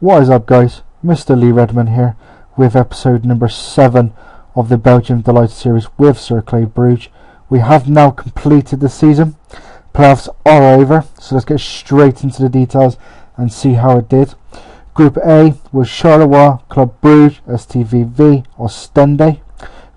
What is up, guys? Mr. Lee Redman here with episode number 7 of the Belgian Delight series with Cercle Brugge. We have now completed the season. Playoffs are over, so let's get straight into the details and see how it did. Group A was Charleroi, Club Brugge, STVV, Ostende.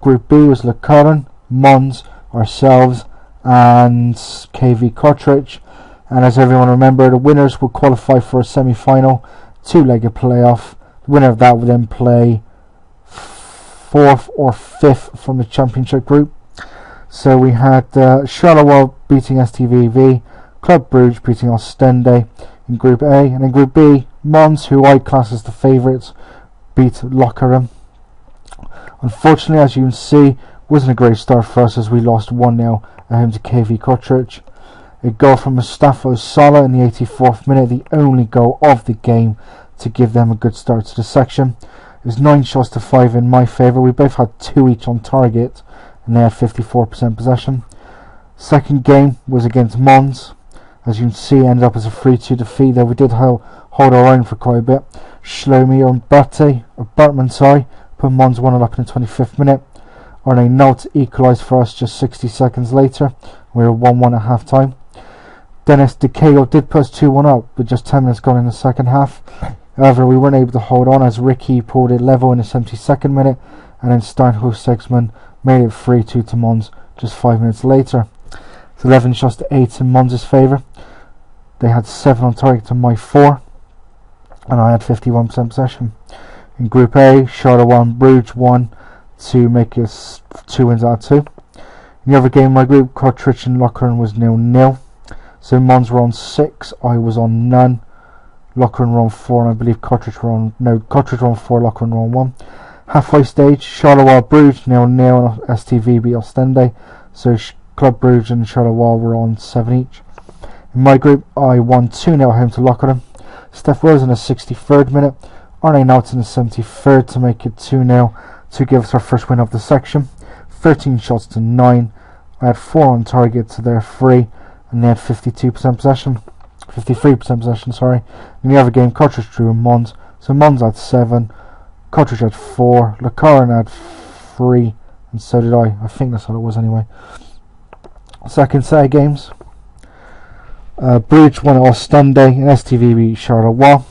Group B was Le Coron, Mons, ourselves, and KV Kortrijk. And as everyone remember, the winners will qualify for a semi-final, two-legged playoff. The winner of that will then play 4th or 5th from the championship group. So we had Charleroi beating STVV, Club Brugge beating Ostende in Group A, and in Group B, Mons, who I class as the favourites, beat Le Coron. Unfortunately, as you can see, wasn't a great start for us as we lost 1-0 at home to KV Kortrijk. A goal from Mustafa Salah in the 84th minute, the only goal of the game to give them a good start to the section. It was 9 shots to 5 in my favour. We both had 2 each on target and they had 54% possession. Second game was against Mons. As you can see, ended up as a 3-2 defeat, though we did hold our own for quite a bit. Shlomi and Bartman put Mons 1-0 up in the 25th minute. Arne Nout equalised for us just 60 seconds later. We were 1-1 at half time. Dennis DeCago did put us 2-1 up with just 10 minutes gone in the second half. However, we weren't able to hold on as Ricky pulled it level in the 72nd minute, and then Steinhoff Sexman made it 3-2 to Mons just 5 minutes later. It's 11 shots to 8 in Mons' favour. They had 7 on target to my 4, and I had 51% possession. In Group A, Charleroi and Brugge won to make us 2 wins out of 2. In the other game in my group, Kortrijk and Le Coron was 0-0. So Mons were on 6, I was on none. Le Coron were on 4, and I believe Kortrijk were on 4, Le Coron were on 1. Halfway stage, Charleroi Brugge 0-0 and STV beat Ostende. So Club Brugge and Charleroi were on 7 each. In my group, I won 2-0 home to Le Coron. Steph Rose in the 63rd minute, Arne Nout in the 73rd to make it 2-0 to give us our first win of the section. 13 shots to 9. I had 4 on target to their 3. And they had 53% possession, sorry. In the other game, Kortrijk drew in Mons. So Mons had 7, Kortrijk had 4, Le Coron had 3, and so did I. I think that's all it was anyway. Second set of games. Brugge won at Ostende and STV beat Charleroi.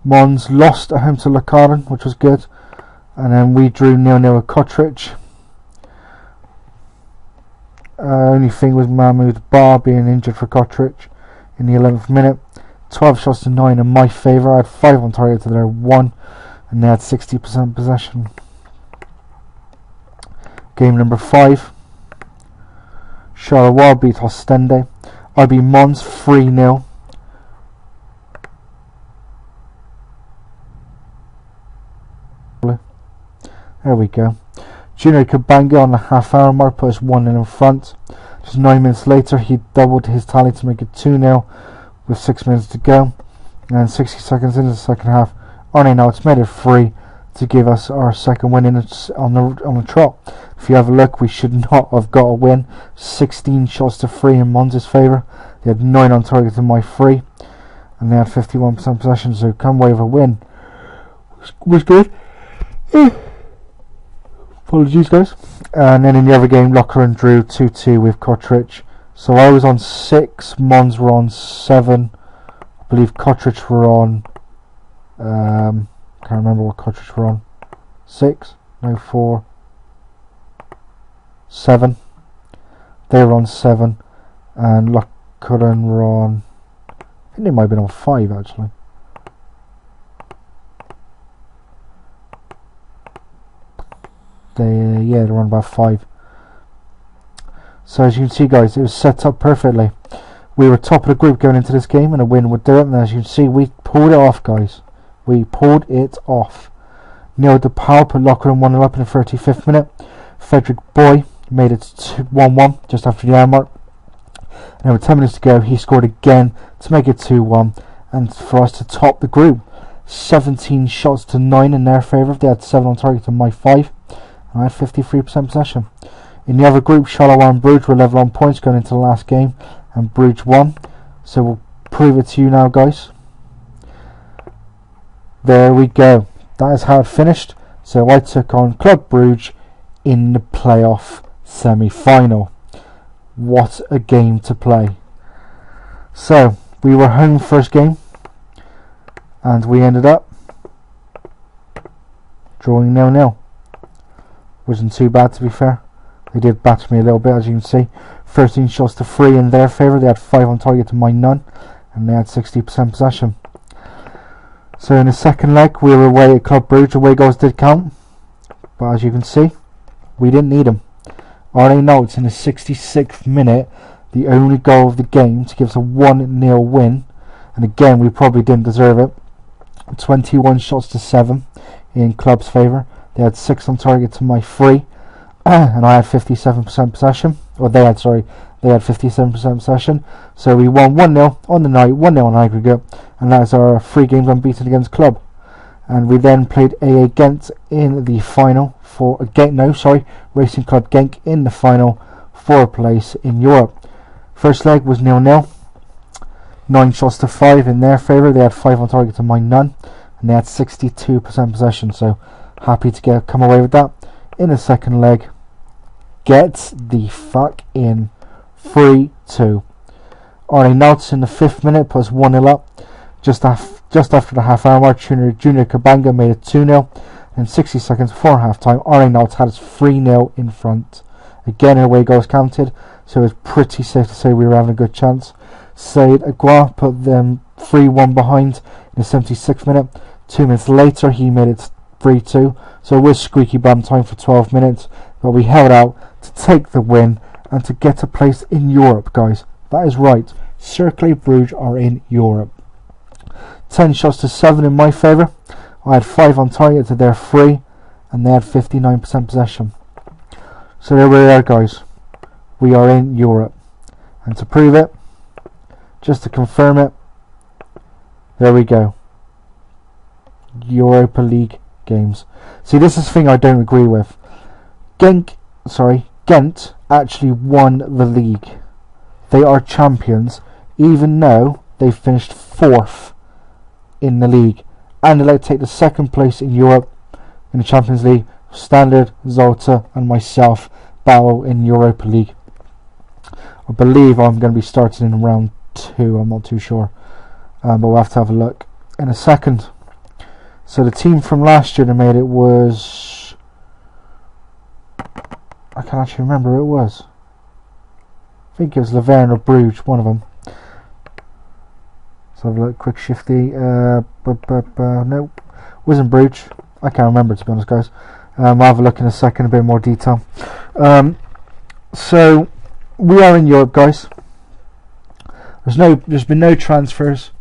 Mons lost at home to Le Coron, which was good. And then we drew 0-0 at Kortrijk. Only thing was Mahmoud Bar being injured for Kortrijk in the 11th minute. 12 shots to 9 in my favour. I had 5 on target to their 1, and they had 60% possession. Game number 5. Charleroi beat Ostende. I beat Mons 3-0. There we go. Junior Kabanga on the half-hour mark put us 1-0 in front. Just 9 minutes later, he doubled his tally to make it 2-0 with 6 minutes to go. And 60 seconds into the second half, Arne Nout made it 3 to give us our second win on the trot. If you have a look, we should not have got a win. 16 shots to 3 in Mons' favour. They had 9 on target to my 3, and they had 51% possession. So come away with a win. Was good. Apologies, guys. And then in the other game, Le Coron drew 2-2 with Kortrijk. So I was on 6, Mons were on 7. I believe Kortrijk were on. Can't remember what Kortrijk were on. 6, no 4, 7. They were on 7, and Le Coron were on. I think they might have been on 5 actually. They're on about 5. So as you can see, guys, it was set up perfectly. We were top of the group going into this game, and a win would do it. And as you can see, we pulled it off, guys. We pulled it off. Neil de Paul put Le Coron 1-0 up in the 35th minute. Frederick Boy made it 1-1 just after the hour mark. And with 10 minutes to go, he scored again to make it 2-1, and for us to top the group. 17 shots to 9 in their favour. They had 7 on target to my 5. I had 53% possession. In the other group, Charleroi and Brugge were level on points going into the last game, and Brugge won. So we'll prove it to you now, guys. there we go. That is how it finished. So I took on Club Brugge in the playoff semi-final. What a game to play. So we were home first game, and we ended up drawing 0-0. Wasn't too bad, to be fair. They did batter me a little bit, as you can see. 13 shots to 3 in their favour. They had 5 on target to my none, and they had 60% possession. So in the second leg, we were away at Club Brugge. Away goals did count, but as you can see, we didn't need them. Arnaud in the 66th minute, the only goal of the game to give us a 1-0 win, and again we probably didn't deserve it. 21 shots to 7 in Club's favour. They had 6 on target to my 3, and I had 57% possession. Or they had 57% possession. So we won 1-0 on the night, 1-0 on aggregate, and that is our 3 games unbeaten against Club. And we then played AA Ghent in the final Racing Club Genk in the final for a place in Europe. First leg was 0-0. 9 shots to 5 in their favour. They had 5 on target to my none, and they had 62% possession. So happy to come away with that. In the second leg, get the fuck in. 3-2. Arnaud in the 5th minute put us 1-0 up. Just after the half hour mark, Junior Kabanga made it 2-0. And 60 seconds before half time, Arnaud had us 3-0 in front. Again, away goals counted, so it was pretty safe to say we were having a good chance. Said Agua put them 3-1 behind in the 76th minute. 2 minutes later, he made it 3-2. So it was squeaky bum time for 12 minutes, but we held out to take the win and to get a place in Europe, guys. That is right. Cercle Brugge are in Europe. 10 shots to 7 in my favour. I had 5 on target to their 3, and they had 59% possession. So there we are, guys. We are in Europe. And to prove it, just to confirm it, there we go. Europa League games. See, this is the thing I don't agree with. Ghent actually won the league. They are champions, even though they finished 4th in the league, and they're allowed to take the 2nd place in Europe in the Champions League. Standard, Zolta and myself battle in Europa League. I believe I'm going to be starting in round 2, I'm not too sure, but we'll have to have a look in a second. So the team from last year that made it was, I can't actually remember who it was. I think it was Laverne or Brugge, one of them. Let's have a look, quick shifty. Nope, wasn't Brugge. I can't remember, to be honest, guys. I'll have a look in a second, a bit more detail. So we are in Europe, guys. There's been no transfers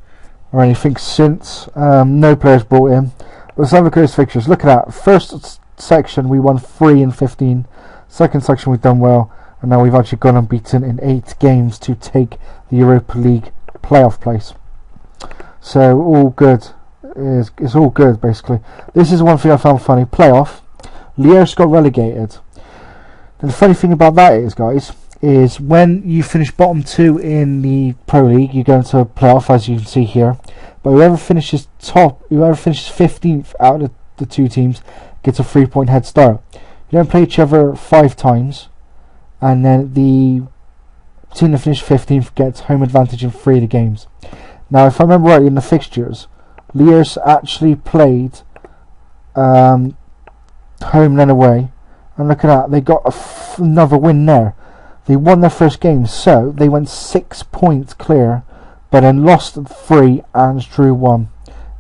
or anything since. No players brought in. Let's have a look at those fixtures. Look at that. First section we won 3 in 15. Second section we've done well, and now we've actually gone unbeaten in 8 games to take the Europa League playoff place. So all good. It's all good, basically. This is one thing I found funny. Playoff. Lierse got relegated. And the funny thing about that is, guys, is when you finish bottom 2 in the Pro League, you go into a playoff, as you can see here. But whoever finishes 15th out of the 2 teams gets a 3-point head start. You don't play each other 5 times, and then the team that finished 15th gets home advantage in 3 of the games. Now, if I remember rightly, in the fixtures, Lierse actually played home then away, and look at that, they got another win there. They won their first game, so they went 6 points clear, but then lost 3 and drew 1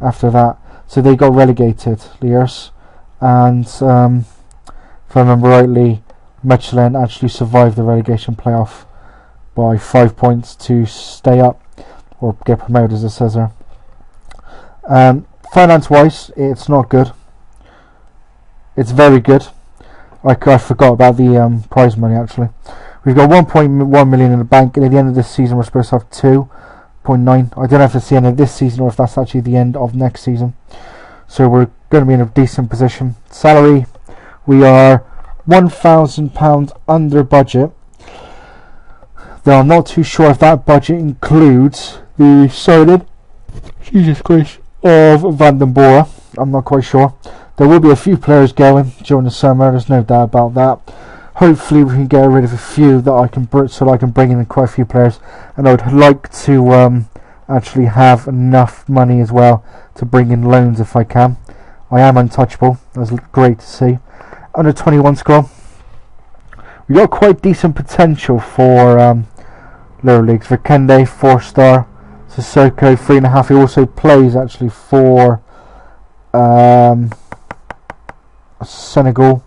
after that. So they got relegated, Lierse, and if I remember rightly, Mechelen actually survived the relegation playoff by 5 points to stay up or get promoted, as it says there. Finance-wise, it's not good. It's very good. I forgot about the prize money, actually. We've got 1.1 million in the bank, and at the end of this season we're supposed to have 2.9. I don't know if it's the end of this season or if that's actually the end of next season. So we're going to be in a decent position. Salary, we are £1,000 under budget. Though I'm not too sure if that budget includes the signing, Jesus Christ, of Van den Bora. I'm not quite sure. There will be a few players going during the summer, there's no doubt about that. Hopefully we can get rid of a few that I can so that I can bring in quite a few players, and I would like to actually have enough money as well to bring in loans if I can. I am untouchable. That's great to see. Under 21 squad, we got quite decent potential for lower leagues. Vikende 4-star, Sissoko 3.5. He also plays actually for Senegal.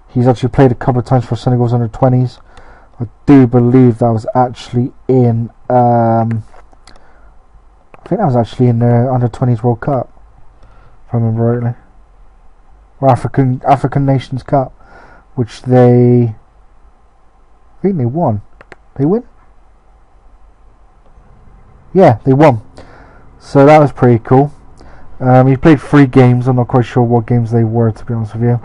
He's actually played a couple of times for Senegal's under 20s. I do believe that was actually in I think that was actually in the under 20s World Cup, if I remember rightly, or African Nations Cup, which I think they won. They win? Yeah, they won. So that was pretty cool. He played 3 games. I'm not quite sure what games they were, to be honest with you,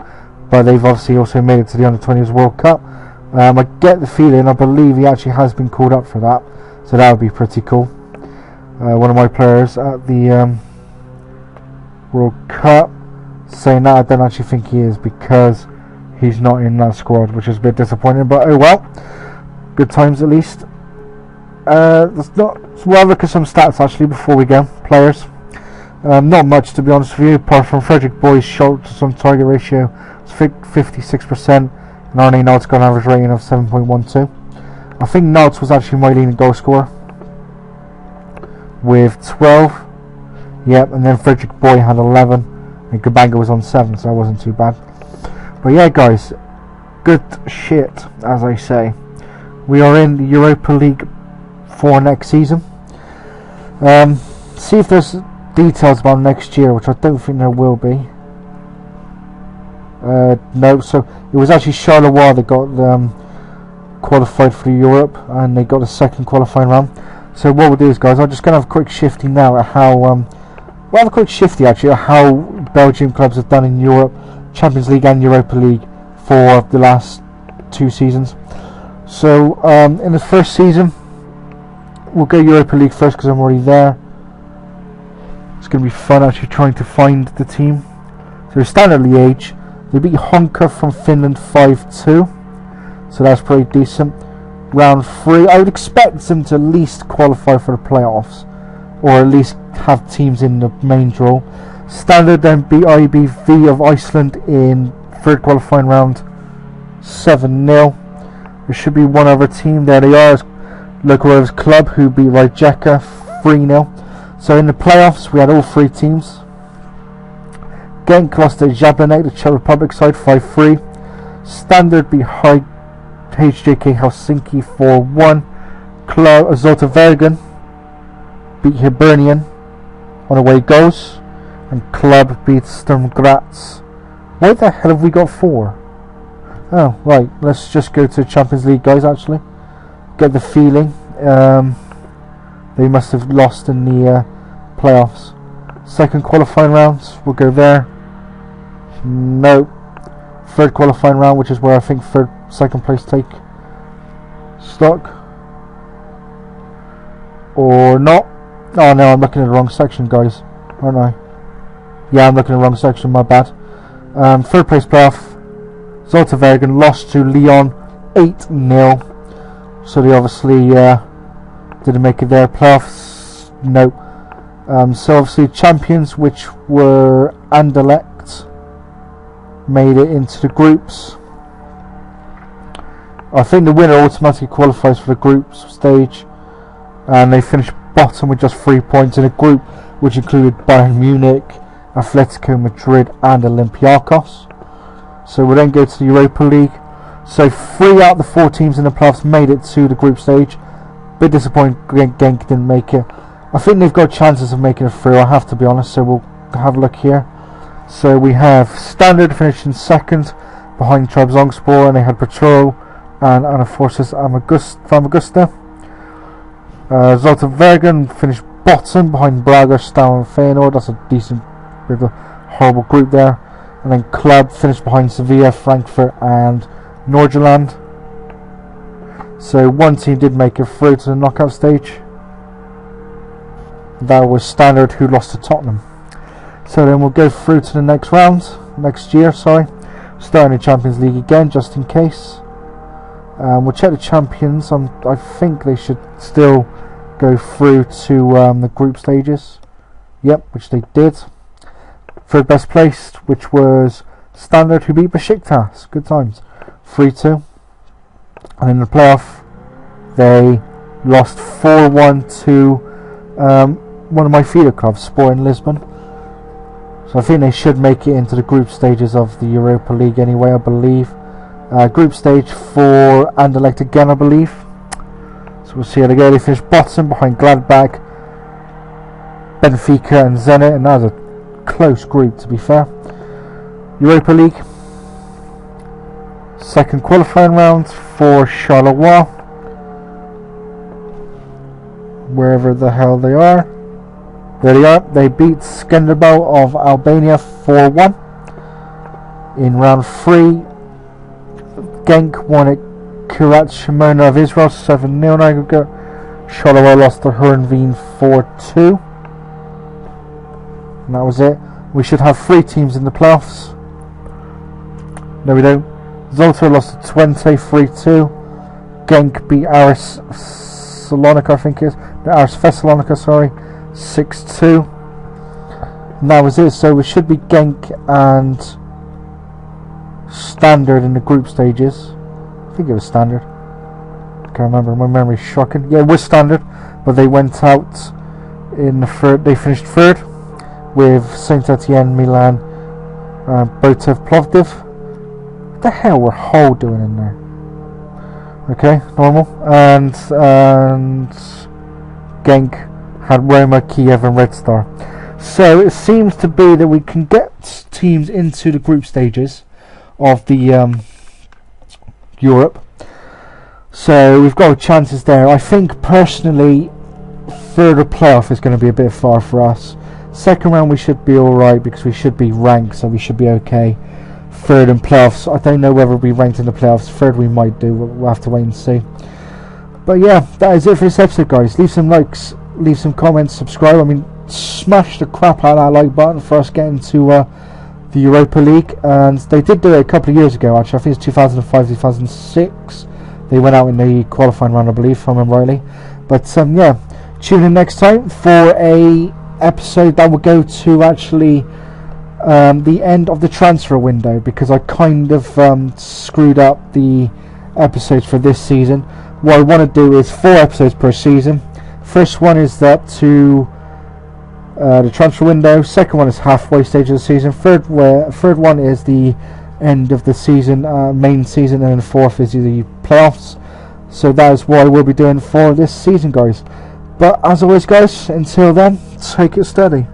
but they've obviously also made it to the under 20s World Cup. I get the feeling, I believe he actually has been called up for that, so that would be pretty cool. One of my players at the World Cup saying that I don't actually think he is, because he's not in that squad, which is a bit disappointing, but oh well, good times at least. We'll have a look at some stats actually before we go. Players, not much to be honest with you, apart from Frederick Boy's shot to some target ratio is 56%, and Arnie Knowles got an average rating of 7.12. I think Knowles was actually my leading goal scorer with 12. Yep, and then Frederick Boy had 11, and Kabanga was on 7, so that wasn't too bad. But yeah, guys, good shit, as I say. We are in the Europa League for next season. See if there's details about next year, which I don't think there will be. No, so it was actually Charleroi that got qualified for Europe, and they got a second qualifying round. So what we'll do is, guys, I'm just going to have a quick shifty now at how we'll have a quick shifty actually at how Belgian clubs have done in Europe, Champions League and Europa League for the last 2 seasons. So in the first season, we'll go Europa League first because I'm already there. It's going to be fun actually trying to find the team. So Standard Liège, they beat Honka from Finland 5-2, so that's pretty decent. Round 3, I would expect them to at least qualify for the playoffs, or at least have teams in the main draw. Standard then beat IBV of Iceland in 3rd qualifying round 7-0. There should be one other team. There they are, Local Rovers Club, who beat Rijeka 3-0. So in the playoffs we had all 3 teams. Genk lost to Jablanek, the Czech Republic side, 5-3. Standard beat HJK Helsinki 4-1. Club Zolta Vergen beat Hibernian on away goals, and Club beat Sturm Graz. Why the hell have we got 4? Oh, right, let's just go to Champions League, guys, actually. Get the feeling. They must have lost in the playoffs. Second qualifying rounds, we'll go there. No. 3rd qualifying round, which is where I think second place take stock. Or not. Oh no, I'm looking at the wrong section, guys, aren't I? Yeah, I'm looking at the wrong section, my bad. 3rd place playoff, Zolta Vergen lost to Lyon 8-0. So they obviously didn't make it there. Playoffs, no. So obviously champions, which were Anderlecht, made it into the groups. I think the winner automatically qualifies for the group stage, and they finished bottom with just 3 points in a group which included Bayern Munich, Atletico Madrid and Olympiacos. So we'll then go to the Europa League. So 3 out of the 4 teams in the playoffs made it to the group stage. Bit disappointing Genk didn't make it. I think they've got chances of making it through, I have to be honest, so we'll have a look here. So we have Standard finishing 2nd behind Trabzonspor, and they had Patrol and Anaforsis Famagusta. Zolta Vergen finished bottom behind Brugge, Stal and Feyenoord. That's a decent, bit of a horrible group there. And then Club finished behind Sevilla, Frankfurt and Nordjylland. So one team did make it through to the knockout stage. That was Standard, who lost to Tottenham. So then we'll go through to the next round, next year, sorry. Starting the Champions League again, just in case. We'll check the champions. I think they should still go through to the group stages. Yep, which they did. Third best placed, which was Standard, who beat Besiktas. Good times. 3-2. And in the playoff, they lost 4-1 to one of my feeder clubs, Sporting Lisbon. So I think they should make it into the group stages of the Europa League anyway, I believe. Group stage for Anderlecht again, I believe. So we'll see how they go. They finished bottom behind Gladbach, Benfica and Zenit, and that was a close group, to be fair. Europa League. Second qualifying round for Charleroi, wherever the hell they are. There they are. They beat Skenderbou of Albania 4-1 in round 3. Genk won at Kiryat Shimona of Israel 7-0 in aggregate. Charleroi lost to Heerenveen 4-2. And that was it. We should have 3 teams in the playoffs. No, we don't. Zoltar lost to Twente 3-2. Genk beat Aris Salonika, I think it is. No, Aris Thessalonica, sorry, 6-2. And that was it. So we should be Genk and Standard in the group stages. I think it was Standard. I can't remember. My memory's shocking. Yeah, it was Standard, but they went out in the third. They finished third with Saint Etienne, Milan, Botev, Plovdiv. What the hell were Hull doing in there? Okay, normal. And Genk had Roma, Kiev and Red Star. So it seems to be that we can get teams into the group stages of the Europe. So we've got chances there. I think personally further playoff is going to be a bit far for us. Second round we should be alright because we should be ranked, so we should be okay. Third in playoffs, I don't know whether we'll be ranked in the playoffs. Third we might do, we'll have to wait and see. But yeah, that is it for this episode, guys. Leave some likes, leave some comments, subscribe. I mean, smash the crap out of that like button for us getting to the Europa League. And they did do it a couple of years ago, actually. I think it's 2005, 2006. They went out in the qualifying round, I believe, if I remember rightly. But yeah, tune in next time for a episode that will go to actually the end of the transfer window, because I kind of screwed up the episodes for this season. What I want to do is 4 episodes per season. First one is up to the transfer window. Second one is halfway stage of the season. Third one is the end of the season, main season, and then fourth is the playoffs. So that is what I will be doing for this season, guys. But as always, guys, until then, take it steady.